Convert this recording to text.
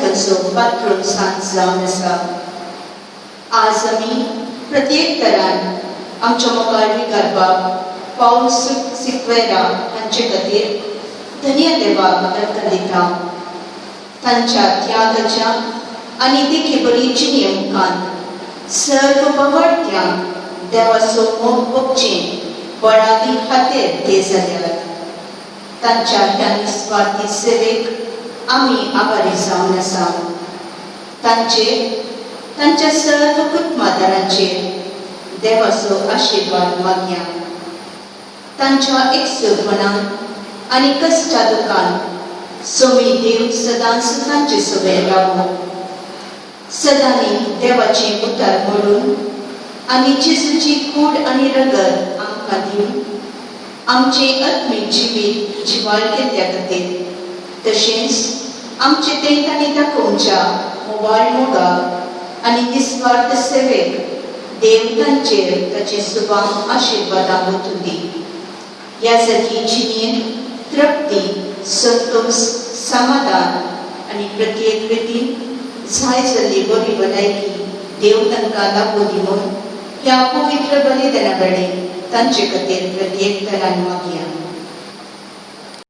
कसो पात्रोन सांज जावन आसा। आज आमी प्रत्येक तरान आमच्या मोगाळ विकारपाक पाऊल सिक्वेरा हांचे खातीर धन्य देवाक अर्थ दिता। तांच्या त्यागाच्या आनी देखीबळीच्या नेमकांत सर्व पवडत्यांक देवाचो मोग भोगचें बळावी खातीर ते जाल्यात। तांच्या ह्या निस्वार्थी सेवेक आमी आभारी जावन आसा। तांच्या सर्व कुटुंबादारांचेर देवाचो आशिर्वाद मागया। तांच्या एकसुरपणान आनी कश्टा दुखान सोमी देव सदांच तांचे सोबत रावो। सदांनी देवाचें उतर म्हणून आनी जेजूची कूड आनी रगत आमकां दिवन आमचें आत्मीक जिवीत जिवाळ केल्ल्या खातीर तशेंच आमचे तेंकांनी दाखोवच्या मोवाळ मोगाक आनी निस्वार्थ सेवेक देव तांचेर ताचे सुभाग आशिर्वादां ओतून दी। ह्या जागी जिणेंत तृप्ती, संतोष, समाधान आनी प्रत्येक रितीन जाय जाल्ली बरी भलायकी देव तांकां लाभूं दिवन ह्या पवित्र बलिदाना वेळी तांचे खातीर प्रत्येक तरान मागया।